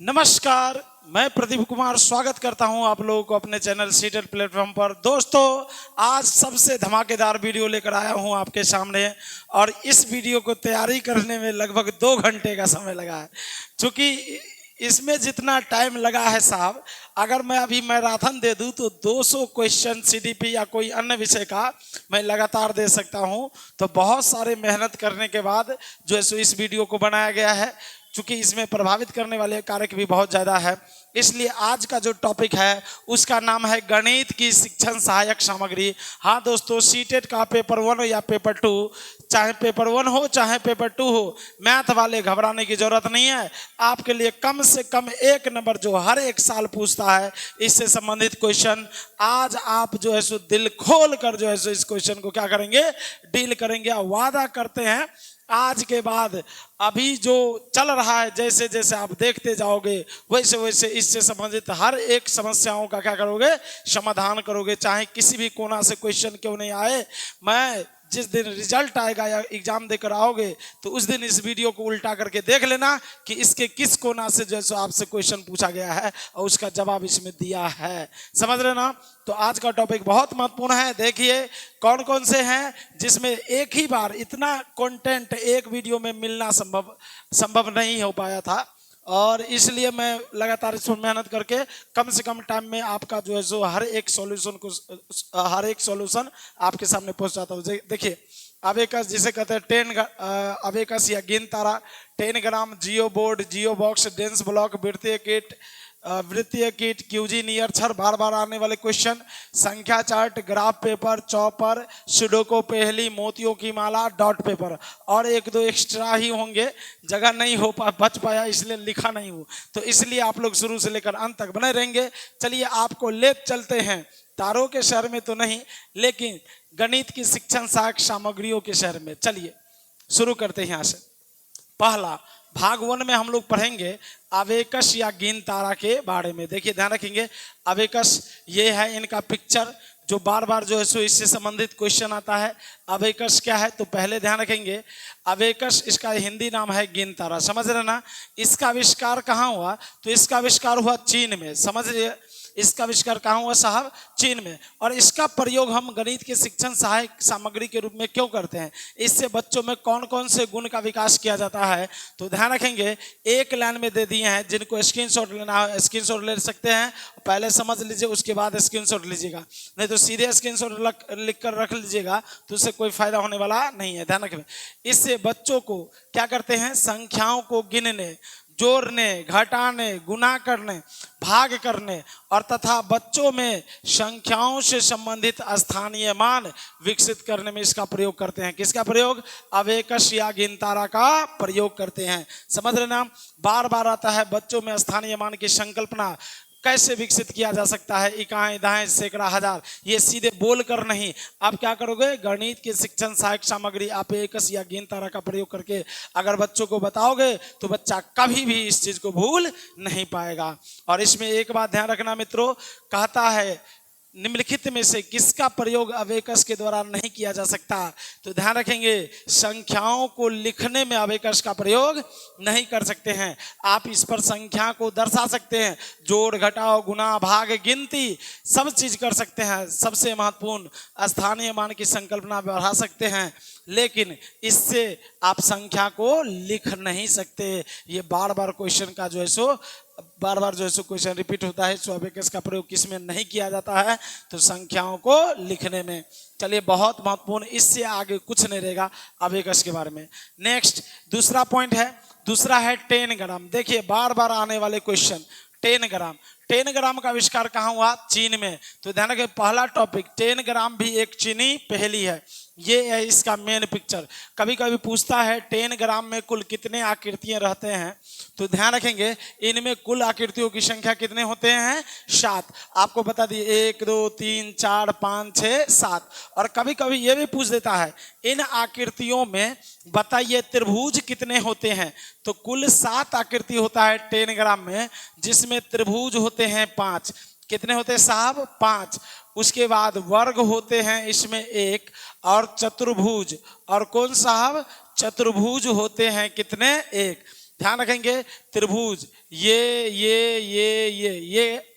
नमस्कार, मैं प्रदीप कुमार स्वागत करता हूं आप लोगों को अपने चैनल सीटेड प्लेटफॉर्म पर। दोस्तों, आज सबसे धमाकेदार वीडियो लेकर आया हूं आपके सामने और इस वीडियो को तैयारी करने में लगभग 2 घंटे का समय लगा है। चूँकि इसमें जितना टाइम लगा है साहब, अगर मैं अभी मैराथन दे दूं तो 200 क्वेश्चन सीडीपी या कोई अन्य विषय का मैं लगातार दे सकता हूं। तो बहुत सारे मेहनत करने के बाद जो है सो इस वीडियो को बनाया गया है। चूँकि इसमें प्रभावित करने वाले कारक भी बहुत ज़्यादा है, इसलिए आज का जो टॉपिक है उसका नाम है गणित की शिक्षण सहायक सामग्री। हाँ दोस्तों, सीटेट का पेपर 1 या पेपर 2, चाहे पेपर 1 हो चाहे पेपर 2 हो, मैथ वाले घबराने की जरूरत नहीं है। आपके लिए कम से कम 1 नंबर जो हर एक साल पूछता है, इससे संबंधित क्वेश्चन आज आप जो है सो दिल खोल कर जो है सो इस क्वेश्चन को क्या करेंगे, डील करेंगे। और वादा करते हैं आज के बाद अभी जो चल रहा है, जैसे जैसे आप देखते जाओगे वैसे वैसे इससे संबंधित हर एक समस्याओं का क्या करोगे, समाधान करोगे। चाहे किसी भी कोना से क्वेश्चन क्यों नहीं आए, मैं जिस दिन रिजल्ट आएगा या एग्जाम देकर आओगे तो उस दिन इस वीडियो को उल्टा करके देख लेना कि इसके किस कोना से जो है आपसे क्वेश्चन पूछा गया है और उसका जवाब इसमें दिया है। समझ रहे ना? तो आज का टॉपिक बहुत महत्वपूर्ण है। देखिए कौन कौन से हैं जिसमें एक ही बार इतना कंटेंट एक वीडियो में मिलना संभव नहीं हो पाया था, और इसलिए मैं लगातार इसमें मेहनत करके कम से कम टाइम में आपका जो है जो हर एक सॉल्यूशन आपके सामने पहुंचाता हूँ। देखिए अबेकस जिसे कहते हैं 10 अबेकस या गिन तारा, 10 ग्राम, जियो बोर्ड, जियो बॉक्स, डेंस ब्लॉक, वृत्तीय किट, क्यूजी नियरक्षर, बार बार आने वाले क्वेश्चन, संख्या chart, graph paper, chopper, Sudoku, पहेली, मोतियों की माला, डॉट पेपर और 1-2 एक्स्ट्रा ही होंगे। जगह नहीं हो बच पाया इसलिए लिखा नहीं हूँ, तो इसलिए आप लोग शुरू से लेकर अंत तक बने रहेंगे। चलिए आपको ले चलते हैं तारों के शहर में तो नहीं, लेकिन गणित की शिक्षण सहायक सामग्रियों के शहर में। चलिए शुरू करते हैं यहाँ से। पहला भाग 1 में हम लोग पढ़ेंगे अबेकस या गिन तारा के बारे में। देखिए ध्यान रखेंगे, अबेकस ये है इनका पिक्चर जो बार बार जो है सो इससे संबंधित क्वेश्चन आता है। अबेकस क्या है तो पहले ध्यान रखेंगे, अबेकस इसका हिंदी नाम है गिन तारा। समझ रहे ना? इसका आविष्कार कहाँ हुआ तो इसका आविष्कार हुआ चीन में। समझ रहे? इसका आविष्कार कहाँ हुआ साहब? चीन में। और इसका प्रयोग हम गणित के शिक्षण सहायक सामग्री के रूप में क्यों करते हैं, इससे बच्चों में कौन कौन से गुण का विकास किया जाता है, तो ध्यान रखेंगे। एक लाइन में दे दिए हैं, जिनको स्क्रीनशॉट लेना है स्क्रीनशॉट ले सकते हैं। पहले समझ लीजिए, उसके बाद स्क्रीनशॉट लीजिएगा, नहीं तो सीधे स्क्रीनशॉट लिख कर रख लीजिएगा तो उससे कोई फायदा होने वाला नहीं है। ध्यान रखें, इससे बच्चों को क्या करते हैं, संख्याओं को गिनने, जोड़ने, घटाने, गुना करने, भाग करने और तथा बच्चों में संख्याओं से संबंधित स्थानीय मान विकसित करने में इसका प्रयोग करते हैं। किसका प्रयोग? अबेकस या गिन तारा का प्रयोग करते हैं। समझ रहे ना? बार बार आता है बच्चों में स्थानीय मान की संकल्पना कैसे विकसित किया जा सकता है, इकाई, दहाई, सैकड़ा, हजार, ये सीधे बोल कर नहीं, आप क्या करोगे, गणित के शिक्षण सहायक सामग्री अबेकस या गिन तारा का प्रयोग करके अगर बच्चों को बताओगे तो बच्चा कभी भी इस चीज को भूल नहीं पाएगा। और इसमें एक बात ध्यान रखना मित्रों, कहता है निम्नलिखित में से किसका प्रयोग अबेकस के द्वारा नहीं किया जा सकता, तो ध्यान रखेंगे संख्याओं को लिखने में अबेकस का प्रयोग नहीं कर सकते हैं। आप इस पर संख्या को दर्शा सकते हैं, जोड़, घटाव, गुना, भाग, गिनती सब चीज कर सकते हैं। सबसे महत्वपूर्ण स्थानीय मान की संकल्पना बढ़ा सकते हैं, लेकिन इससे आप संख्या को लिख नहीं सकते। ये बार बार क्वेश्चन का जो है सो क्वेश्चन रिपीट होता है। सो अबेकस का प्रयोग किस में नहीं किया जाता है, तो संख्याओं को लिखने में। चलिए बहुत महत्वपूर्ण, इससे आगे कुछ नहीं रहेगा अबेकस के बारे में। नेक्स्ट दूसरा पॉइंट है, दूसरा है 10 ग्राम। देखिए बार बार आने वाले क्वेश्चन 10 ग्राम। 10 ग्राम का आविष्कार कहाँ हुआ? चीन में। तो ध्यान रखें, पहला टॉपिक 10 ग्राम भी एक चीनी पहेली है। ये है इसका मेन पिक्चर। कभी कभी पूछता है 10 ग्राम में कुल कितने आकृतियां रहते हैं, तो ध्यान रखेंगे इनमें कुल आकृतियों की संख्या कितने होते हैं? 7। आपको बता दिए 1 2 3 4 5 6 7। और कभी कभी ये भी पूछ देता है इन आकृतियों में बताइए त्रिभुज कितने होते हैं, तो कुल 7 आकृति होता है 10 ग्राम में, जिसमें त्रिभुज होते हैं 5। कितने होते हैं साहब? 5। उसके बाद वर्ग होते हैं इसमें 1 और चतुर्भुज, और कौन साहब? चतुर्भुज होते हैं कितने? 1। ध्यान रखेंगे त्रिभुज ये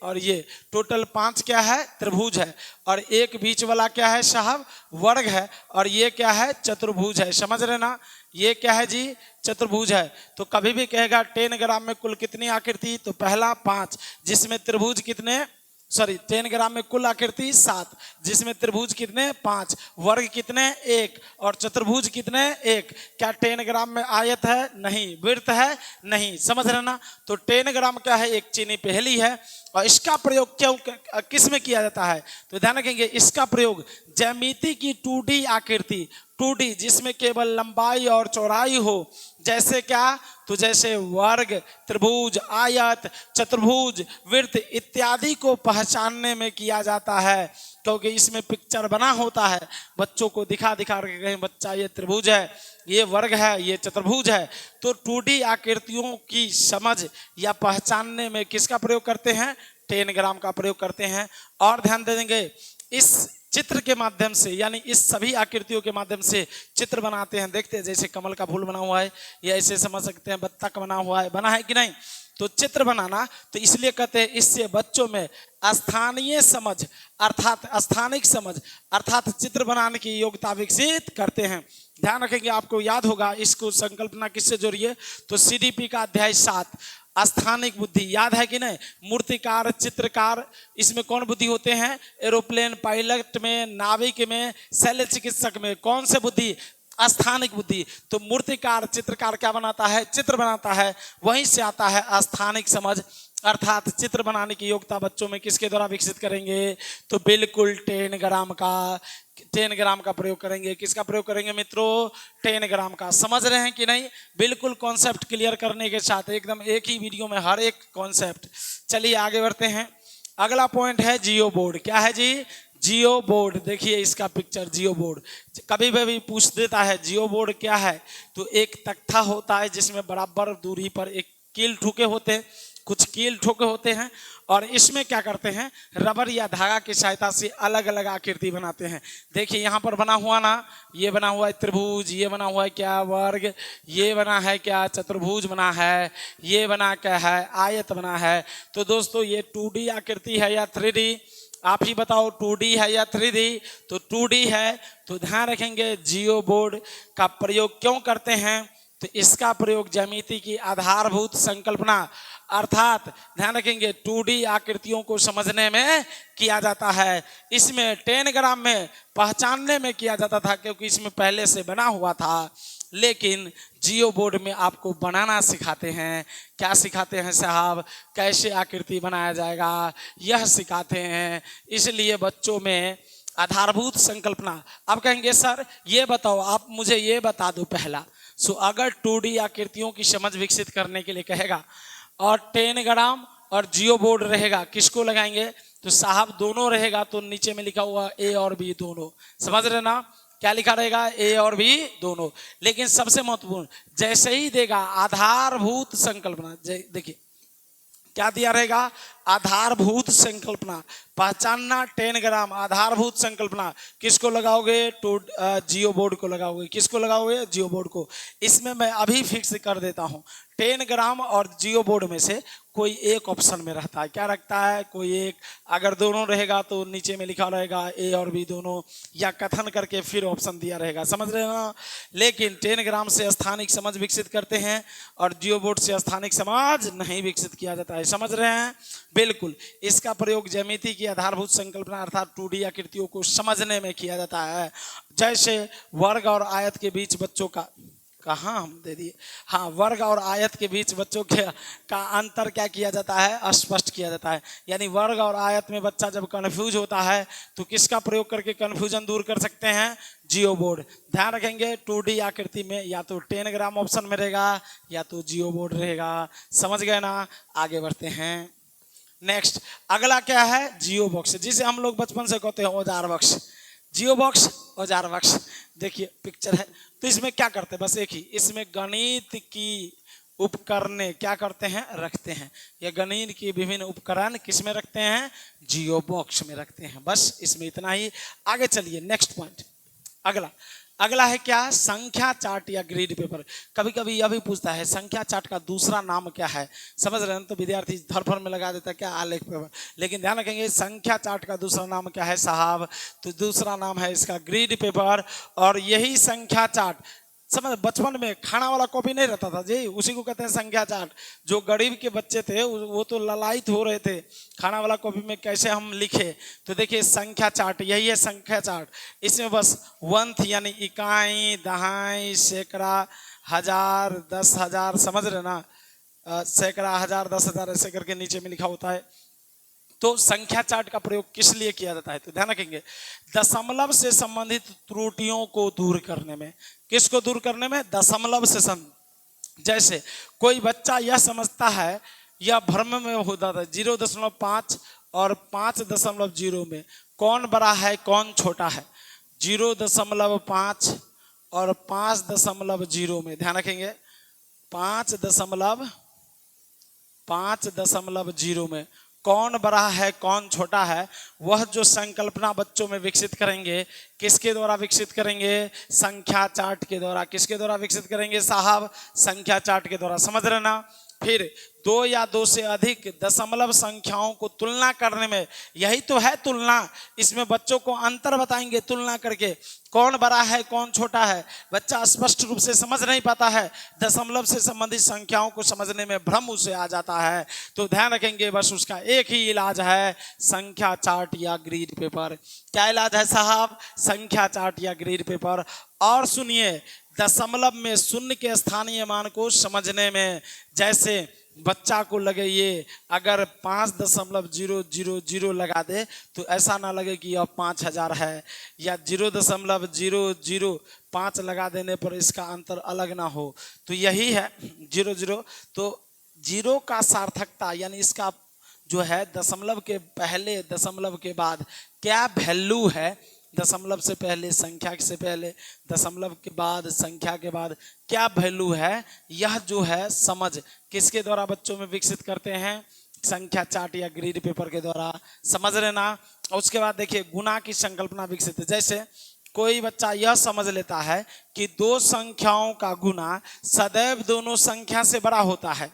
और ये टोटल 5 क्या है त्रिभुज है, और एक बीच वाला क्या है साहब वर्ग है, और ये क्या है चतुर्भुज है। समझ रहे ना, ये क्या है जी चतुर्भुज है। तो कभी भी कहेगा 10 ग्राम में कुल कितनी आकृति, तो पहला 5, जिसमें त्रिभुज कितने 10 ग्राम में कुल आकृति 7, जिसमें त्रिभुज कितने 5, वर्ग कितने 1 और चतुर्भुज कितने 1। क्या 10 ग्राम में आयत है, नहीं, वृत्त है, नहीं। समझ रहे ना, तो 10 ग्राम क्या है एक चीनी पहेली है। और इसका प्रयोग क्यों किस में किया जाता है, तो ध्यान रखेंगे इसका प्रयोग ज्यामिति की 2D आकृति 2D जिसमें केवल लंबाई और चौड़ाई हो, जैसे क्या, तो जैसे वर्ग, त्रिभुज, आयत, चतुर्भुज, वृत्त इत्यादि को पहचानने में किया जाता है, क्योंकि इसमें पिक्चर बना होता है, बच्चों को दिखा दिखा के कहें बच्चा ये त्रिभुज है, ये वर्ग है, ये चतुर्भुज है। तो 2D आकृतियों की समझ या पहचानने में किसका प्रयोग करते हैं, 10 ग्राम का प्रयोग करते हैं। और ध्यान दे देंगे इस चित्र के माध्यम से, यानी इस सभी आकृतियों के माध्यम से चित्र बनाते हैं। देखते हैं जैसे कमल का फूल बना हुआ है, या ऐसे समझ सकते हैं बत्तख बना हुआ है, बना है कि नहीं। तो चित्र बनाना तो इसलिए कहते हैं इससे बच्चों में स्थानीय समझ अर्थात स्थानिक समझ अर्थात चित्र बनाने की योग्यता विकसित करते हैं। ध्यान रखेंगे, आपको याद होगा इसको संकल्पना किससे जोड़िए, तो CDP का अध्याय 7 स्थानिक बुद्धि याद है कि नहीं। मूर्तिकार, चित्रकार, इसमें कौन बुद्धि होते हैं, एरोप्लेन पायलट में, नाविक में, शल्य चिकित्सक में कौन से बुद्धि, स्थानिक बुद्धि। तो मूर्तिकार, चित्रकार क्या बनाता है, चित्र बनाता है, वहीं से आता है स्थानिक समझ अर्थात चित्र बनाने की योग्यता बच्चों में किसके द्वारा विकसित करेंगे, तो बिल्कुल 10 ग्राम का प्रयोग करेंगे। किसका प्रयोग करेंगे मित्रों, 10 ग्राम का। समझ रहे हैं कि नहीं, बिल्कुल कॉन्सेप्ट क्लियर करने के साथ एकदम एक ही वीडियो में हर एक कॉन्सेप्ट। चलिए आगे बढ़ते हैं। अगला पॉइंट है जियो बोर्ड। क्या है जी, जियो बोर्ड। देखिए इसका पिक्चर, जियो बोर्ड कभी भी पूछ देता है जियो बोर्ड क्या है, तो एक तख्ता होता है जिसमें बराबर दूरी पर एक कील ठोके होते हैं, कुछ कील ठोके होते हैं, और इसमें क्या करते हैं रबर या धागा की सहायता से अलग अलग आकृति बनाते हैं। देखिए यहाँ पर बना हुआ ना, ये बना हुआ है त्रिभुज, ये बना हुआ है क्या वर्ग, ये बना है क्या चतुर्भुज बना है, ये बना क्या है आयत बना है। तो दोस्तों ये 2D आकृति है या 3D, आप ही बताओ 2D है या 3D, तो 2D है। तो ध्यान रखेंगे जियो बोर्ड का प्रयोग क्यों करते हैं, तो इसका प्रयोग ज्यामिति की आधारभूत संकल्पना अर्थात ध्यान रखेंगे 2D आकृतियों को समझने में किया जाता है। इसमें 10 ग्राम में पहचानने में किया जाता था क्योंकि इसमें पहले से बना हुआ था, लेकिन जियो बोर्ड में आपको बनाना सिखाते हैं। क्या सिखाते हैं साहब, कैसे आकृति बनाया जाएगा यह सिखाते हैं। इसलिए बच्चों में आधारभूत संकल्पना। अब कहेंगे सर ये बताओ, आप मुझे ये बता दो पहला, सो अगर 2D आकृतियों की समझ विकसित करने के लिए कहेगा और 10 ग्राम और जियो बोर्ड रहेगा, किसको लगाएंगे, तो साहब दोनों रहेगा, तो नीचे में लिखा हुआ A और B दोनों। समझ रहे ना, क्या लिखा रहेगा, A और B दोनों। लेकिन सबसे महत्वपूर्ण जैसे ही देगा आधारभूत संकल्पना, देखिए क्या दिया रहेगा, आधारभूत संकल्पना पहचानना 10 ग्राम आधारभूत संकल्पना किसको लगाओगे, तो जियो बोर्ड को लगाओगे। किसको लगाओगे, जियो बोर्ड को। इसमें मैं अभी फिक्स कर देता हूं 10 ग्राम और जियो बोर्ड में से कोई एक ऑप्शन में रहता है। क्या रखता है, कोई एक। अगर दोनों रहेगा तो नीचे में लिखा रहेगा A और B दोनों, या कथन करके फिर ऑप्शन दिया रहेगा। समझ रहे हो ना। लेकिन 10 ग्राम से स्थानिक समझ विकसित करते हैं और जियो बोर्ड से स्थानिक समझ नहीं विकसित किया जाता है। समझ रहे हैं, बिल्कुल। इसका प्रयोग ज्यामिति की आधारभूत संकल्पना अर्थात 2D आकृतियों को समझने में किया जाता है। जैसे वर्ग और आयत के बीच बच्चों का, कहाँ हम दे दिए, हाँ, वर्ग और आयत के बीच बच्चों के का अंतर क्या किया जाता है, स्पष्ट किया जाता है। यानी वर्ग और आयत में बच्चा जब कंफ्यूज होता है तो किसका प्रयोग करके कंफ्यूजन दूर कर सकते हैं, जियो बोर्ड। ध्यान रखेंगे 2D आकृति में या तो 10 ग्राम ऑप्शन में रहेगा या तो जियो बोर्ड रहेगा। समझ गए ना, आगे बढ़ते हैं। नेक्स्ट अगला क्या है, जियो बॉक्स, जिसे हम लोग बचपन से कहते हैं औजार बॉक्स। जियो बॉक्स, औजार बॉक्स। देखिए पिक्चर है, तो इसमें क्या करते हैं, बस एक ही, इसमें गणित की उपकरण क्या करते हैं, रखते हैं। ये गणित की विभिन्न उपकरण किस में रखते हैं, जियो बॉक्स में रखते हैं। बस इसमें इतना ही। आगे चलिए नेक्स्ट पॉइंट। अगला अगला है क्या, संख्या चार्ट या ग्रिड पेपर। कभी कभी यह भी पूछता है संख्या चार्ट का दूसरा नाम क्या है, समझ रहे हैं, तो विद्यार्थी धरफर में लगा देता है क्या, आलेख पेपर। लेकिन ध्यान रखेंगे संख्या चार्ट का दूसरा नाम क्या है साहब, तो दूसरा नाम है इसका ग्रिड पेपर। और यही संख्या चार्ट, समझ, बचपन में खाना वाला कॉपी नहीं रहता था जी, उसी को कहते हैं संख्या चार्ट। जो गरीब के बच्चे थे वो तो ललायित हो रहे थे खाना वाला कॉपी में कैसे हम लिखे। तो देखिए संख्या चार्ट, यही है संख्या चार्ट। इसमें बस वंथ यानी इकाई, दहाई, सैकड़ा, हजार, 10,000, समझ रहे ना, सैकड़ा, हजार, 10,000 ऐसे करके नीचे में लिखा होता है। तो संख्या चार्ट का प्रयोग किस लिए किया जाता है, तो ध्यान रखेंगे दशमलव से संबंधित त्रुटियों को दूर करने में। किसको दूर करने में, दशमलव से जैसे कोई बच्चा यह समझता है, यह भ्रम में होता था 0.5 और 5.0 में कौन बड़ा है कौन छोटा है, 0.5 और 5.0 में, ध्यान रखेंगे 5.0 में कौन बड़ा है कौन छोटा है, वह जो संकल्पना बच्चों में विकसित करेंगे, किसके द्वारा विकसित करेंगे, संख्या चार्ट के द्वारा। किसके द्वारा विकसित करेंगे साहब, संख्या चार्ट के द्वारा, समझ रहे ना। फिर 2 या 2 से अधिक दशमलव संख्याओं को तुलना करने में, यही तो है तुलना, इसमें बच्चों को अंतर बताएंगे तुलना करके, कौन बड़ा है कौन छोटा है। बच्चा स्पष्ट रूप से समझ नहीं पाता है, दशमलव से संबंधित संख्याओं को समझने में भ्रम उसे आ जाता है। तो ध्यान रखेंगे बस उसका एक ही इलाज है, संख्या चार्ट या ग्रिड पेपर। क्या इलाज है साहब, संख्या चार्ट या ग्रिड पेपर। और सुनिए, दशमलव में शून्य के स्थानीय मान को समझने में, जैसे बच्चा को लगे ये अगर 5.000 लगा दे तो ऐसा ना लगे कि यह 5,000 है, या 0.005 लगा देने पर इसका अंतर अलग ना हो। तो यही है 0, तो जीरो का सार्थकता यानी इसका जो है दशमलव के पहले दशमलव के बाद क्या वैल्यू है, दशमलव से पहले संख्या से पहले दशमलव के बाद संख्या के बाद क्या वैल्यू है, यह जो है समझ किसके द्वारा बच्चों में विकसित करते हैं, संख्या चार्ट या ग्रिड पेपर के द्वारा, समझ रहे ना। उसके बाद देखिए गुणा की संकल्पना विकसित है। जैसे कोई बच्चा यह समझ लेता है कि 2 संख्याओं का गुणा सदैव दोनों संख्या से बड़ा होता है,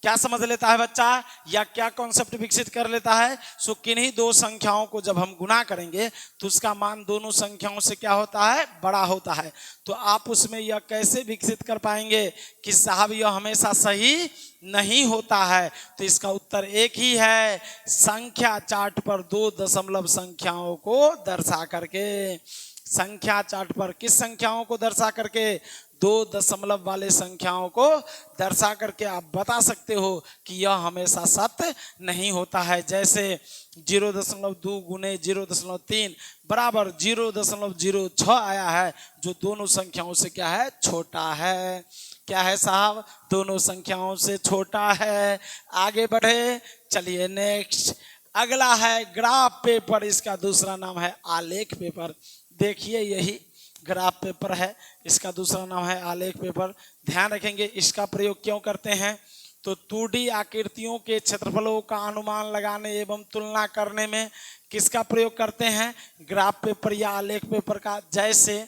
क्या समझ लेता है बच्चा, या क्या कॉन्सेप्ट विकसित कर लेता है, सो किन्हीं 2 संख्याओं को जब हम गुना करेंगे तो उसका मान दोनों संख्याओं से क्या होता है, बड़ा होता है। तो आप उसमें यह कैसे विकसित कर पाएंगे कि साहब यह हमेशा सही नहीं होता है, तो इसका उत्तर एक ही है, संख्या चार्ट पर 2 दशमलव संख्याओं को दर्शा करके। संख्या चार्ट पर किस संख्याओं को दर्शा करके, 2 दशमलव वाले संख्याओं को दर्शा करके आप बता सकते हो कि यह हमेशा सत्य नहीं होता है। जैसे 0.2 गुने 0.3 बराबर 0.06 आया है, जो दोनों संख्याओं से क्या है, छोटा है। क्या है साहब, दोनों संख्याओं से छोटा है। आगे बढ़े, चलिए नेक्स्ट, अगला है ग्राफ पेपर, इसका दूसरा नाम है आलेख पेपर। देखिए यही ग्राफ पेपर है, इसका दूसरा नाम है आलेख पेपर। ध्यान रखेंगे इसका प्रयोग क्यों करते हैं, तो 2D आकृतियों के क्षेत्रफलों का अनुमान लगाने एवं तुलना करने में किसका प्रयोग करते हैं, ग्राफ पेपर या आलेख पेपर का। जैसे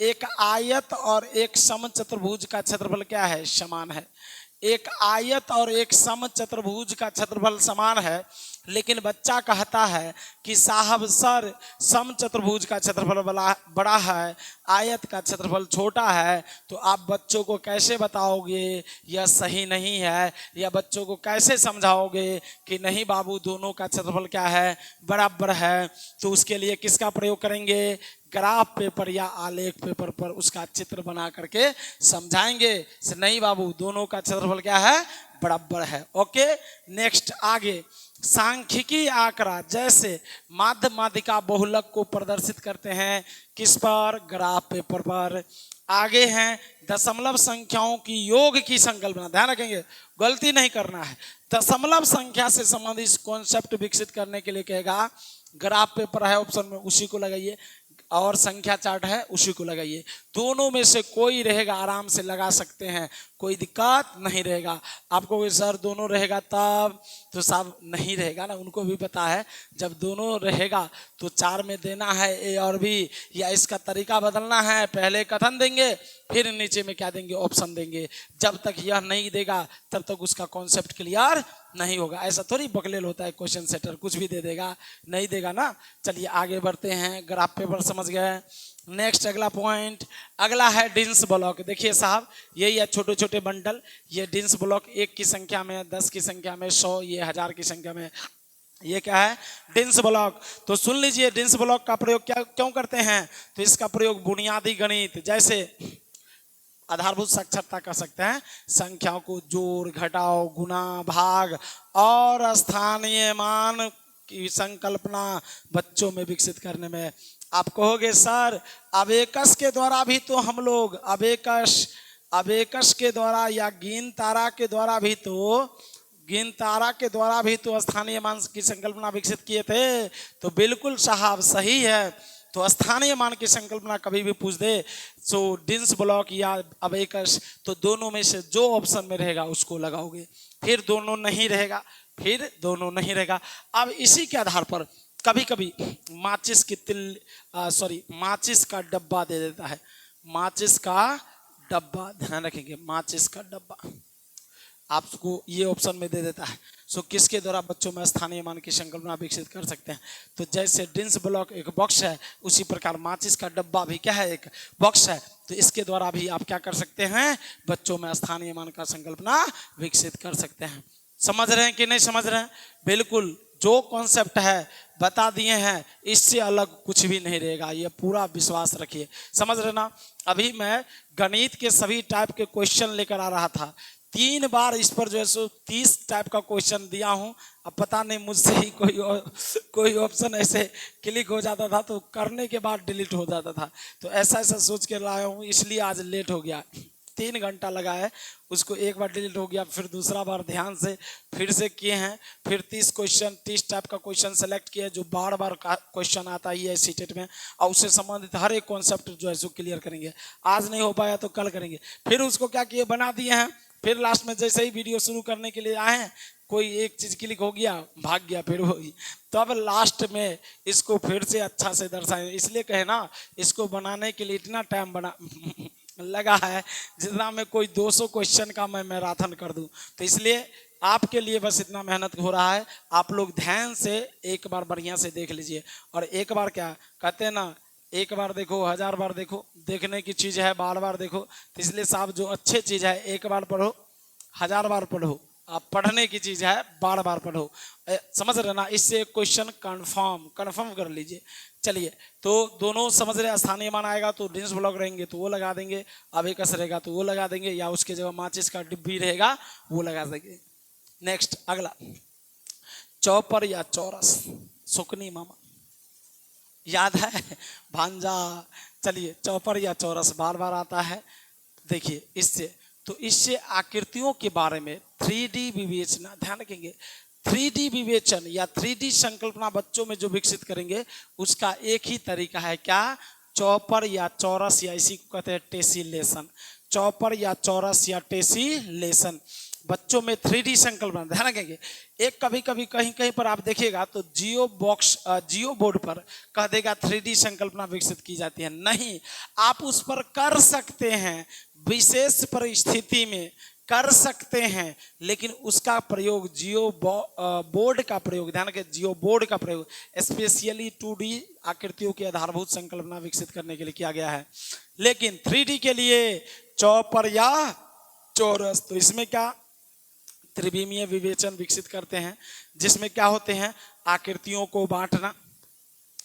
एक आयत और एक समचतुर्भुज का क्षेत्रफल क्या है, समान है। एक आयत और एक समचतुर्भुज का क्षेत्रफल समान है, लेकिन बच्चा कहता है कि साहब सर समचतुर्भुज का क्षेत्रफल बड़ा है, आयत का क्षेत्रफल छोटा है। तो आप बच्चों को कैसे बताओगे यह सही नहीं है, या बच्चों को कैसे समझाओगे कि नहीं बाबू दोनों का क्षेत्रफल क्या है, बराबर है। तो उसके लिए किसका प्रयोग करेंगे, ग्राफ पेपर या आलेख पेपर पर उसका चित्र बना करके समझाएंगे से नहीं बाबू दोनों का क्षेत्रफल क्या है, बराबर है। ओके नेक्स्ट, आगे सांख्यिकी आंकड़ा, जैसे माध्य माध्यिका बहुलक को प्रदर्शित करते हैं किस पर, ग्राफ पेपर पर। आगे हैं दशमलव संख्याओं की योग की संकल्पना, ध्यान रखेंगे गलती नहीं करना है। दशमलव संख्या से संबंधित कॉन्सेप्ट विकसित करने के लिए कहेगा, ग्राफ पेपर है ऑप्शन में उसी को लगाइए, और संख्या चार्ट है उसी को लगाइए। दोनों में से कोई रहेगा आराम से लगा सकते हैं, कोई दिक्कत नहीं रहेगा। आपको कोई सर दोनों रहेगा तब तो साहब नहीं रहेगा ना, उनको भी पता है जब दोनों रहेगा तो 4 में देना है ए और बी, या इसका तरीका बदलना है, पहले कथन देंगे फिर नीचे में क्या देंगे, ऑप्शन देंगे। जब तक यह नहीं देगा तब तक उसका कॉन्सेप्ट क्लियर नहीं होगा। ऐसा थोड़ी बकलेल होता है क्वेश्चन सेटर, कुछ भी दे देगा, नहीं देगा ना। चलिए आगे बढ़ते हैं, ग्राफ पेपर समझ गए। नेक्स्ट अगला पॉइंट, अगला है डिंस ब्लॉक। देखिए साहब यही है छोटे छोटे बंडल, ये डिंस ब्लॉक 1 की संख्या में, 10 की संख्या में, 100, ये 1000 की संख्या में, ये क्या है, डिंस ब्लॉक। तो सुन लीजिए डिंस ब्लॉक का प्रयोग क्या क्यों करते हैं, तो इसका प्रयोग बुनियादी गणित जैसे आधारभूत साक्षरता कर सकते हैं, संख्याओं को जोड़ घटाओ गुना भाग और स्थानीय मान की संकल्पना बच्चों में विकसित करने में। आप कहोगे सर अबेकस के द्वारा भी तो हम लोग अबेकस के द्वारा या गिन तारा के द्वारा भी तो स्थानीय मान की संकल्पना विकसित किए थे। तो बिल्कुल साहब सही है। तो स्थानीय मान की संकल्पना कभी भी पूछ दे सो डिंस ब्लॉक या अबेकस, तो दोनों में से जो ऑप्शन में रहेगा उसको लगाओगे, फिर दोनों नहीं रहेगा। अब इसी के आधार पर कभी कभी माचिस का डब्बा दे देता है, माचिस का डब्बा, ध्यान रखेंगे, माचिस का डब्बा आपको ये ऑप्शन में दे देता है। सो किसके द्वारा बच्चों में स्थानीय मान की संकल्पना विकसित कर सकते हैं, तो जैसे डिंस ब्लॉक एक बॉक्स है उसी प्रकार माचिस का डब्बा भी क्या है, एक बॉक्स है। तो इसके द्वारा भी आप क्या कर सकते हैं, बच्चों में स्थानीय मान का संकल्पना विकसित कर सकते हैं। समझ रहे हैं कि नहीं समझ रहे हैं? बिल्कुल जो कॉन्सेप्ट है बता दिए हैं, इससे अलग कुछ भी नहीं रहेगा, ये पूरा विश्वास रखिए। समझ रहे ना? अभी मैं गणित के सभी टाइप के क्वेश्चन लेकर आ रहा था, 3 बार इस पर जो है सो 30 टाइप का क्वेश्चन दिया हूं। अब पता नहीं मुझसे ही कोई ऑप्शन ऐसे क्लिक हो जाता था तो करने के बाद डिलीट हो जाता था, तो ऐसा सोच के लाया हूं, इसलिए आज लेट हो गया। 3 घंटा लगा है, उसको एक बार डिलीट हो गया, फिर दूसरा बार ध्यान से फिर से किए हैं, फिर 30 टाइप का क्वेश्चन सेलेक्ट किया जो बार बार क्वेश्चन आता ही है सीटेट में, और उससे संबंधित हर एक कॉन्सेप्ट जो है सो क्लियर करेंगे। आज नहीं हो पाया तो कल करेंगे। फिर उसको क्या किए, बना दिए हैं, फिर लास्ट में जैसे ही वीडियो शुरू करने के लिए आए हैं कोई एक चीज क्लिक हो गया, भाग गया, फिर वही, तो अब लास्ट में इसको फिर से अच्छा से दर्शाएं। इसलिए कहे ना, इसको बनाने के लिए इतना टाइम लगा है जितना मैं कोई 200 क्वेश्चन का मैं मैराथन कर दूं। तो इसलिए आपके लिए बस इतना मेहनत हो रहा है, आप लोग ध्यान से एक बार बढ़िया से देख लीजिए। और एक बार क्या कहते हैं ना, एक बार देखो 1000 बार देखो, देखने की चीज है, बार बार देखो। तो इसलिए साहब जो अच्छे चीज है एक बार पढ़ो, 1000 बार पढ़ो, आप पढ़ने की चीज है बार बार पढ़ो। समझ रहे ना? इससे क्वेश्चन कंफर्म कर लीजिए। चलिए तो दोनों समझ रहे, स्थानीय मान आएगा तो डिंस ब्लॉक रहेंगे तो वो लगा देंगे, अबेकस रहेगा तो वो लगा देंगे, या उसके जगह माचिस का डिब्बी रहेगा वो लगा देंगे। नेक्स्ट अगला, चौपर या चौरस, सुकनी मामा याद है, भांजा। चलिए चौपर या चौरस बार बार आता है। देखिए इससे आकृतियों के बारे में 3D विवेचना, ध्यान रखेंगे, 3D विवेचन या 3D संकल्पना बच्चों में जो विकसित करेंगे उसका एक ही तरीका है, क्या, चौपर या चौरस, या इसी को कहते हैं टेसिलेशन। चौपर या चौरस या टेसिलेशन बच्चों में 3D संकल्पना, ध्यान रखेंगे। एक कभी कभी कहीं पर आप देखिएगा तो जियो बोर्ड पर कह देगा 3D संकल्पना विकसित की जाती है। नहीं, आप उस पर कर सकते हैं, विशेष परिस्थिति में कर सकते हैं, लेकिन उसका प्रयोग जियो बोर्ड का प्रयोग, ध्यान रखें, जियो बोर्ड का प्रयोग स्पेशली 2D आकृतियों की आधारभूत संकल्पना विकसित करने के लिए किया गया है। लेकिन 3D के लिए चौपर या चौरस, तो इसमें क्या त्रिविमीय विवेचन विकसित करते हैं, जिसमें क्या होते हैं, आकृतियों को बांटना,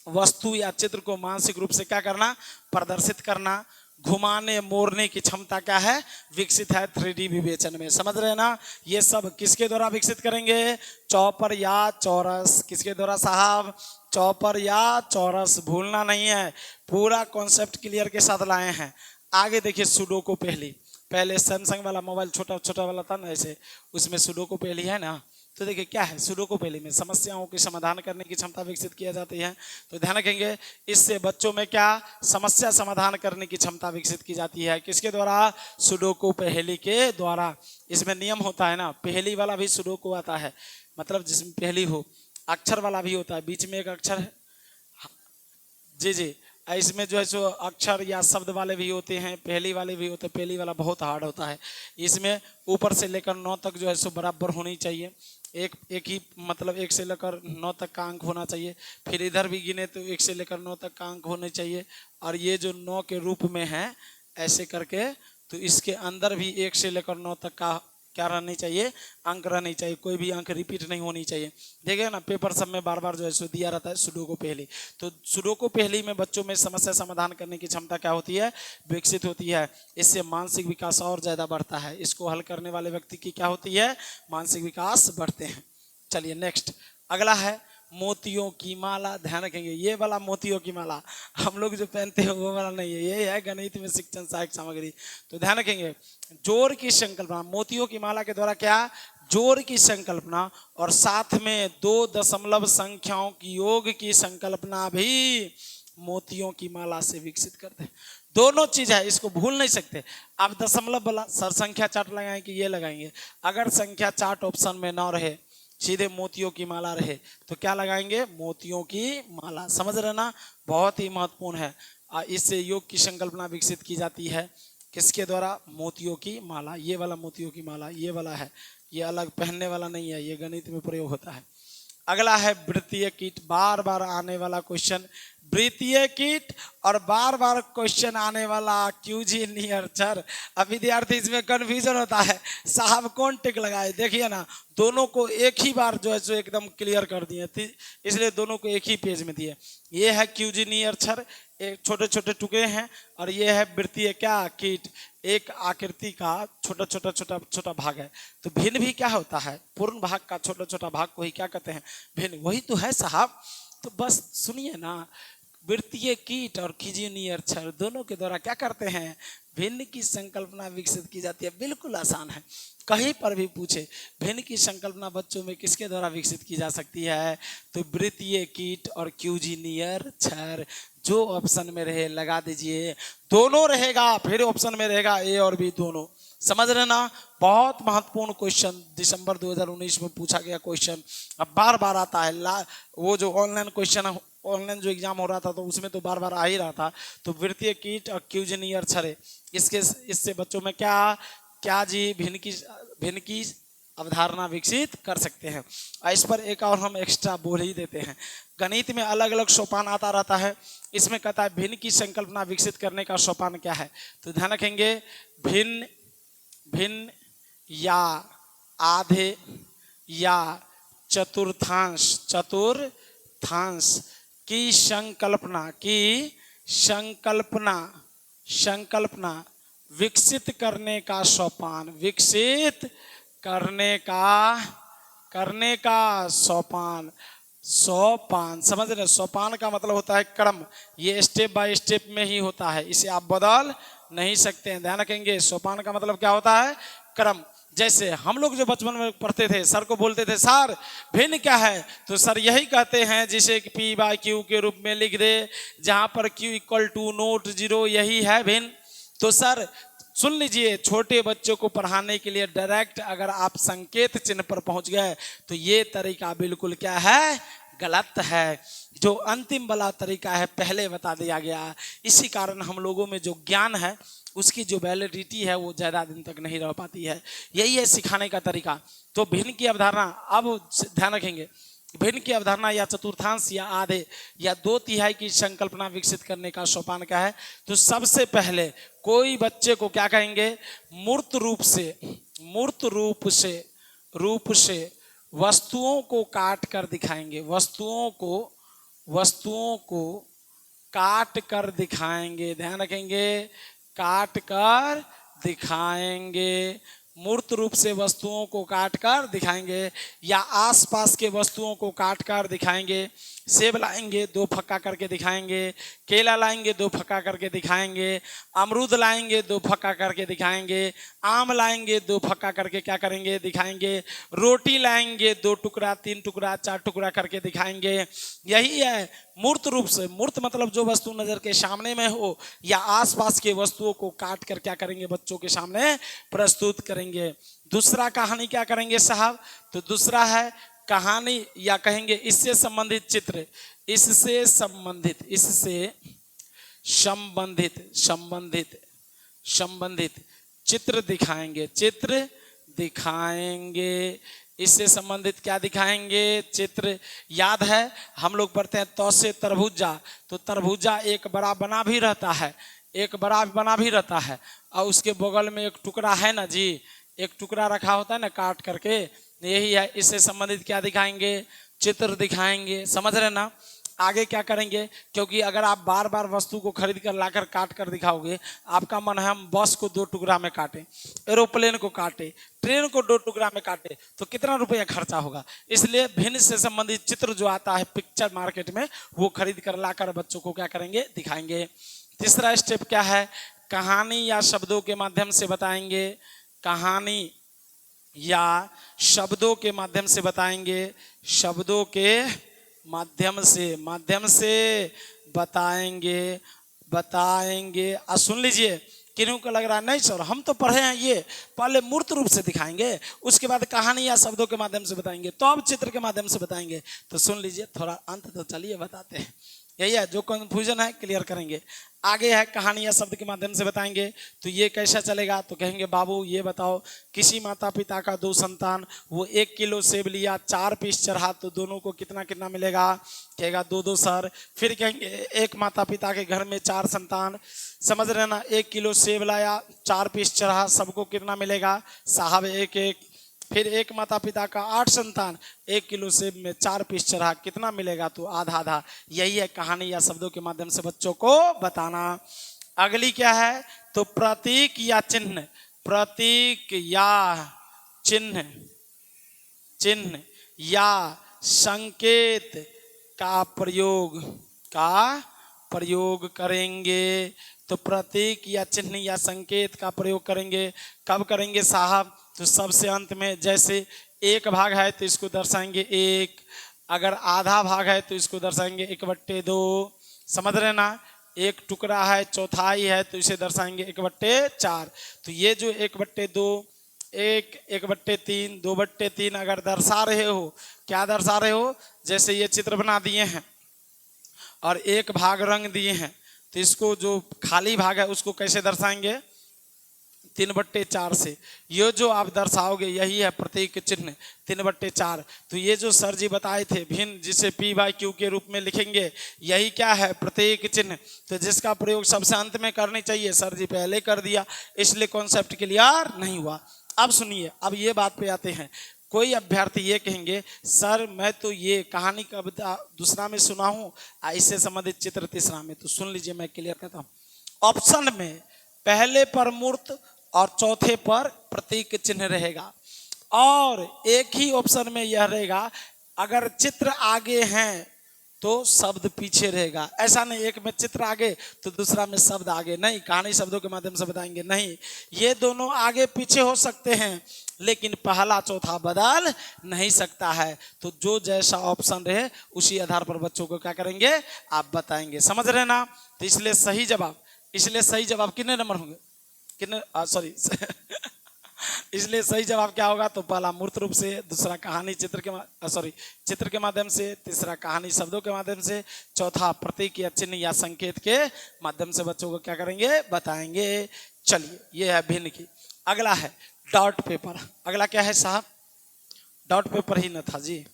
वस्तु या चित्र को मानसिक रूप से क्या करना, प्रदर्शित करना, घुमाने मोड़ने की क्षमता क्या है, विकसित है 3D विवेचन में। समझ रहे हैं ना? ये सब किसके द्वारा विकसित करेंगे, चौपर या चौरस। किसके द्वारा साहब, चौपर या चौरस, भूलना नहीं है, पूरा कॉन्सेप्ट क्लियर के साथ लाए हैं। आगे देखिए सुडोको पहेली, पहले सैमसंग वाला मोबाइल छोटा वाला था ना ऐसे, उसमें सुडोको पहेली है ना, तो देखिए क्या है, सुडोकू पहेली में समस्याओं के समाधान करने की क्षमता विकसित किया जाती है। तो ध्यान रखेंगे, इससे बच्चों में क्या समस्या समाधान करने की क्षमता विकसित की जाती है। किसके द्वारा? सुडोकू पहेली के द्वारा। इसमें नियम होता है ना, पहेली वाला भी सुडोकू आता है, मतलब जिसमें पहेली हो, अक्षर वाला भी होता है, बीच में एक अक्षर है, जी जी, इसमें जो है सो अक्षर या शब्द वाले भी होते हैं, पहेली वाले भी होते हैं। पहेली वाला बहुत हार्ड होता है, इसमें ऊपर से लेकर 9 तक जो है सो बराबर होनी चाहिए, एक ही मतलब 1 से लेकर 9 तक का अंक होना चाहिए। फिर इधर भी गिने तो 1 से लेकर 9 तक का अंक होने चाहिए, और ये जो 9 के रूप में है ऐसे करके, तो इसके अंदर भी 1 से लेकर 9 तक का क्या रहनी चाहिए, अंक रहनी चाहिए, कोई भी अंक रिपीट नहीं होनी चाहिए। देखिए ना, पेपर सब में बार बार जो है सो दिया रहता है सुडोकू पहेली। तो सुडोकू पहेली में बच्चों में समस्या समाधान करने की क्षमता क्या होती है, विकसित होती है। इससे मानसिक विकास और ज्यादा बढ़ता है। इसको हल करने वाले व्यक्ति की क्या होती है, मानसिक विकास बढ़ते हैं। चलिए नेक्स्ट, अगला है मोतियों की माला। ध्यान रखेंगे, ये वाला मोतियों की माला हम लोग जो पहनते हैं वो वाला नहीं है, ये है गणित में शिक्षण सहायक सामग्री। तो ध्यान रखेंगे, जोड़ की संकल्पना, मोतियों की माला के द्वारा क्या, जोड़ की संकल्पना, और साथ में 2 दशमलव संख्याओं की योग की संकल्पना भी मोतियों की माला से विकसित करते हैं। दोनों चीज है, इसको भूल नहीं सकते। आप दशमलव वाला सर संख्या चार्ट लगाएं कि ये लगाएंगे, अगर संख्या चार्ट ऑप्शन में ना रहे, सीधे मोतियों की माला रहे, तो क्या लगाएंगे, मोतियों की माला। समझ रहे ना, बहुत ही महत्वपूर्ण है। इससे योग की संकल्पना विकसित की जाती है, किसके द्वारा, मोतियों की माला। ये वाला मोतियों की माला, ये वाला है, ये अलग पहनने वाला नहीं है, ये गणित में प्रयोग होता है। अगला है वृत्तीय कीट, बार बार आने वाला क्वेश्चन, वृत्तीय कीट और बार बार क्वेश्चन आने वाला क्यूजी नियरचर। अब विद्यार्थी इसमें कंफ्यूजन होता है, साहब कौन टिक लगाए। देखिए ना, दोनों को एक ही बार जो है सो एकदम क्लियर कर दिए, इसलिए दोनों को एक ही पेज में दिए। ये है क्यूजी नियरचर, एक छोटे छोटे टुकड़े हैं, और ये है वृत्तीय क्या, कीट, एक आकृति का छोटा छोटा छोटा छोटा भाग है। तो भिन्न भी क्या होता है, पूर्ण भाग का छोटा छोटा भाग को ही क्या कहते हैं, भिन्न। वही तो है साहब। तो बस सुनिए ना, वृत्तीय कीट और खिजिनी अक्षर दोनों के द्वारा क्या करते हैं, भिन्न की संकल्पना विकसित की जाती है। बिल्कुल आसान है, कहीं पर भी पूछे भिन्न की संकल्पना बच्चों में किसके द्वारा विकसित की जा सकती है, तो वृत्तीय कीट और क्यूजिनियर अक्षर। जो ऑप्शन में रहे लगा दीजिए, दोनों रहेगा, फिर ऑप्शन में रहेगा ए और बी दोनों। समझ रहे ना, बहुत महत्वपूर्ण क्वेश्चन, दिसंबर 2019 में पूछा गया क्वेश्चन, अब बार बार आता है। वो जो ऑनलाइन क्वेश्चन, ऑनलाइन जो एग्जाम हो रहा था तो उसमें तो बार बार आ ही रहा था। तो वृत्तीय कीट और क्यूजिनियर छरे, इससे बच्चों में क्या क्या जी भिन्न की अवधारणा विकसित कर सकते हैं। इस पर एक और हम एक्स्ट्रा बोल ही देते हैं, गणित में अलग अलग सोपान आता रहता है, इसमें कहता है भिन्न की संकल्पना विकसित करने का सोपान क्या है। तो ध्यान रखेंगे, भिन्न भिन्न या आधे या चतुर्थांश की संकल्पना विकसित करने का सोपान, विकसित करने का सोपान। समझ रहे, सोपान का मतलब होता है क्रम, ये स्टेप बाय स्टेप में ही होता है, इसे आप बदल नहीं सकते हैं। ध्यान रखेंगे, सोपान का मतलब क्या होता है, क्रम। जैसे हम लोग जो बचपन में पढ़ते थे, सर को बोलते थे सर भिन्न क्या है, तो सर यही कहते हैं जिसे P बाय Q के रूप में लिख दे, जहां पर Q इक्वल टू नोट 0, यही है भिन्न। तो सर सुन लीजिए, छोटे बच्चों को पढ़ाने के लिए डायरेक्ट अगर आप संकेत चिन्ह पर पहुंच गए तो ये तरीका बिल्कुल क्या है, गलत है। जो अंतिम वाला तरीका है पहले बता दिया गया, इसी कारण हम लोगों में जो ज्ञान है उसकी जो वैलिडिटी है वो ज्यादा दिन तक नहीं रह पाती है। यही है सिखाने का तरीका। तो भिन्न की अवधारणा, अब ध्यान रखेंगे, भिन्न की अवधारणा या चतुर्थांश या आधे या 2/3 की संकल्पना विकसित करने का सोपान क्या है। तो सबसे पहले कोई बच्चे को क्या कहेंगे, मूर्त रूप से वस्तुओं को काट कर दिखाएंगे, वस्तुओं को काट कर दिखाएंगे। ध्यान रखेंगे, काट कर दिखाएंगे, मूर्त रूप से वस्तुओं को काट कर दिखाएंगे या आसपास के वस्तुओं को काट कर दिखाएंगे। सेब लाएंगे 2 फक्का करके दिखाएंगे, केला लाएंगे 2 फक्का करके दिखाएंगे, अमरूद लाएंगे 2 फक्का करके दिखाएंगे, आम लाएंगे 2 फक्का करके क्या करेंगे दिखाएंगे, रोटी लाएंगे 2 टुकड़ा 3 टुकड़ा 4 टुकड़ा करके दिखाएंगे। यही है मूर्त रूप से। मूर्त मतलब जो वस्तु नजर के सामने में हो या आसपास के वस्तुओं को काट कर क्या करेंगे बच्चों के सामने प्रस्तुत करेंगे। दूसरा कहानी क्या करेंगे साहब, तो दूसरा है कहानी या कहेंगे इससे संबंधित चित्र, इससे संबंधित, इससे संबंधित संबंधित संबंधित चित्र दिखाएंगे, चित्र दिखाएंगे। इससे संबंधित क्या दिखाएंगे, चित्र। याद है हम लोग पढ़ते हैं तो से तरबूजा, तो तरबूजा एक बड़ा बना भी रहता है, एक बड़ा बना भी रहता है और उसके बगल में एक टुकड़ा है ना जी, एक टुकड़ा रखा होता है ना काट करके, यही है। इससे संबंधित क्या दिखाएंगे, चित्र दिखाएंगे। समझ रहे ना। आगे क्या करेंगे, क्योंकि अगर आप बार बार वस्तु को खरीद कर लाकर काट कर दिखाओगे, आपका मन है हम बस को 2 टुकड़ा में काटें, एरोप्लेन को काटे, ट्रेन को 2 टुकड़ा में काटे, तो कितना रुपया खर्चा होगा। इसलिए भिन्न से संबंधित चित्र जो आता है पिक्चर मार्केट में, वो खरीद कर लाकर बच्चों को क्या करेंगे दिखाएंगे। तीसरा स्टेप क्या है, कहानी या शब्दों के माध्यम से बताएंगे, कहानी या शब्दों के माध्यम से बताएंगे, शब्दों के माध्यम से बताएंगे बताएंगे। सुन लीजिए, किन्हीं को लग रहा है नहीं सर हम तो पढ़े हैं, ये पहले मूर्त रूप से दिखाएंगे उसके बाद कहानी या शब्दों के माध्यम से बताएंगे तो अब चित्र के माध्यम से बताएंगे। तो सुन लीजिए, थोड़ा अंत तो चलिए बताते हैं। यही है, जो कंफ्यूजन है क्लियर करेंगे। आगे है कहानी या शब्द के माध्यम से बताएंगे, तो ये कैसा चलेगा, तो कहेंगे बाबू ये बताओ, किसी माता पिता का 2 संतान, वो 1 किलो सेब लिया, 4 पीस चढ़ा, तो दोनों को कितना कितना मिलेगा, कहेगा 2-2 सर। फिर कहेंगे एक माता पिता के घर में 4 संतान, समझ रहे ना, 1 किलो सेब लाया, 4 पीस चढ़ा, सबको कितना मिलेगा साहब 1-1। फिर एक माता पिता का 8 संतान, 1 किलो सेब में 4 पीस चढ़ा, कितना मिलेगा, तो आधा आधा। यही है कहानी या शब्दों के माध्यम से बच्चों को बताना। अगली क्या है, तो प्रतीक या चिन्ह, प्रतीक या चिन्ह, चिन्ह या संकेत का प्रयोग करेंगे। तो प्रतीक या चिन्ह या संकेत का प्रयोग करेंगे। कब करेंगे साहब, तो सबसे अंत में। जैसे 1 भाग है तो इसको दर्शाएंगे 1, अगर आधा भाग है तो इसको दर्शाएंगे 1/2। समझ रहे ना। 1 टुकड़ा है, चौथाई है, तो इसे दर्शाएंगे 1/4। तो ये जो 1/2, 1/3, 2/3 अगर दर्शा रहे हो, क्या दर्शा रहे हो, जैसे ये चित्र बना दिए हैं और 1 भाग रंग दिए हैं, तो इसको जो खाली भाग है उसको कैसे दर्शाएंगे, 3/4 से। ये जो आप दर्शाओगे यही है प्रतीक चिन्ह 3/4। तो ये जो सर जी बताए थे भिन्न, जिसे P/Q के रूप में लिखेंगे, यही क्या है प्रतीक चिन्ह। तो जिसका प्रयोग सबसे अंत में करनी चाहिए, सर जी पहले कर दिया, इसलिए कॉन्सेप्ट क्लियर नहीं हुआ। अब सुनिए, अब ये बात पे आते हैं। कोई अभ्यर्थी ये कहेंगे सर मैं तो ये कहानी कविता दूसरा में सुना हूँ, इससे संबंधित चित्र तीसरा में। तो सुन लीजिए, मैं क्लियर करता हूँ। ऑप्शन में पहले पर मूर्त और चौथे पर प्रतीक चिन्ह रहेगा, और एक ही ऑप्शन में यह रहेगा अगर चित्र आगे हैं तो शब्द पीछे रहेगा। ऐसा नहीं एक में चित्र आगे तो दूसरा में शब्द आगे, नहीं। कहानी शब्दों के माध्यम से बताएंगे, नहीं। ये दोनों आगे पीछे हो सकते हैं, लेकिन पहला चौथा बदल नहीं सकता है। तो जो जैसा ऑप्शन रहे उसी आधार पर बच्चों को क्या करेंगे, आप बताएंगे। समझ रहे ना। तो इसलिए सही जवाब कितने नंबर होंगे, कितने, सॉरी इसलिए सही जवाब क्या होगा, तो पहला मूर्त रूप से, दूसरा कहानी चित्र के माध्यम से, तीसरा कहानी शब्दों के माध्यम से, चौथा प्रतीक या चिन्ह या संकेत के माध्यम से बच्चों को क्या करेंगे, बताएंगे। चलिए, ये है भिन्न की। अगला है डॉट पेपर। अगला क्या है साहब, डॉट पेपर ही न था जी,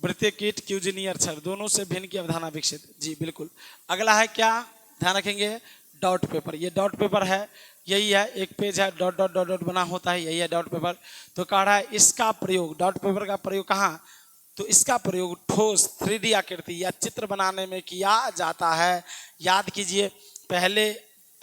वृत्तीय कीट क्यूजिनी अक्षर दोनों से भिन्न की अवधारणा विकसित, जी बिल्कुल। अगला है क्या, ध्यान रखेंगे, डॉट पेपर। ये डॉट पेपर है, यही है, एक पेज है, डॉट डॉट डॉट डॉट बना होता है, यही है डॉट पेपर। तो कह रहा है इसका प्रयोग, डॉट पेपर का प्रयोग कहाँ, तो इसका प्रयोग ठोस 3D आकृति या चित्र बनाने में किया जाता है। याद कीजिए, पहले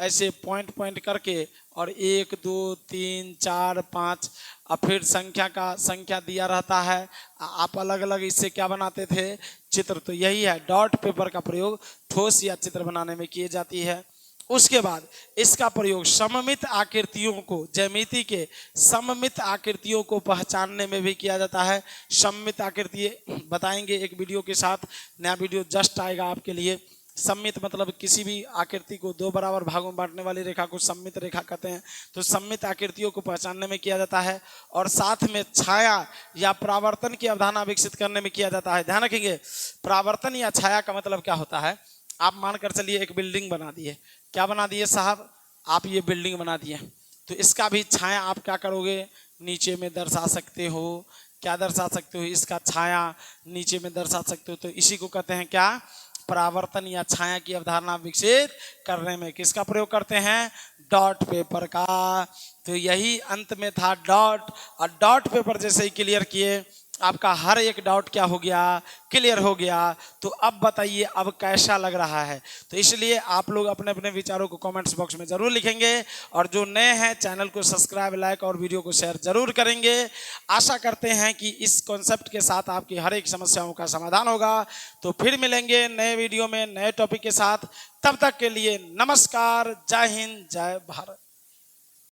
ऐसे पॉइंट पॉइंट करके और 1 2 3 4 5 और फिर संख्या दिया रहता है। आप अलग अलग इससे क्या बनाते थे, चित्र। तो यही है, डॉट पेपर का प्रयोग ठोस या चित्र बनाने में की जाती है। उसके बाद इसका प्रयोग सममित आकृतियों को, ज्यामिति के सममित आकृतियों को पहचानने में भी किया जाता है। सममित आकृति बताएंगे एक वीडियो के साथ, नया वीडियो जस्ट आएगा आपके लिए। सममित मतलब किसी भी आकृति को 2 बराबर भागों में बांटने वाली रेखा को सममित रेखा कहते हैं। तो सममित आकृतियों को पहचानने में किया जाता है। और साथ में छाया या परावर्तन की अवधारणा विकसित करने में किया जाता है। ध्यान रखेंगे, परावर्तन या छाया का मतलब क्या होता है। आप मानकर चलिए एक बिल्डिंग बना दिए, क्या बना दिए साहब, आप ये बिल्डिंग बना दिए, तो इसका भी छाया आप क्या करोगे, नीचे में दर्शा सकते हो। क्या दर्शा सकते हो, इसका छाया नीचे में दर्शा सकते हो। तो इसी को कहते हैं क्या, परावर्तन या छाया की अवधारणा विकसित करने में किसका प्रयोग करते हैं, डॉट पेपर का। तो यही अंत में था डॉट। और डॉट पेपर जैसे ही क्लियर किए, आपका हर एक डाउट क्या हो गया, क्लियर हो गया। तो अब बताइए अब कैसा लग रहा है। तो इसलिए आप लोग अपने अपने विचारों को कमेंट्स बॉक्स में जरूर लिखेंगे। और जो नए हैं चैनल को सब्सक्राइब, लाइक और वीडियो को शेयर जरूर करेंगे। आशा करते हैं कि इस कॉन्सेप्ट के साथ आपकी हर एक समस्याओं का समाधान होगा। तो फिर मिलेंगे नए वीडियो में नए टॉपिक के साथ। तब तक के लिए नमस्कार, जय हिंद, जय भारत।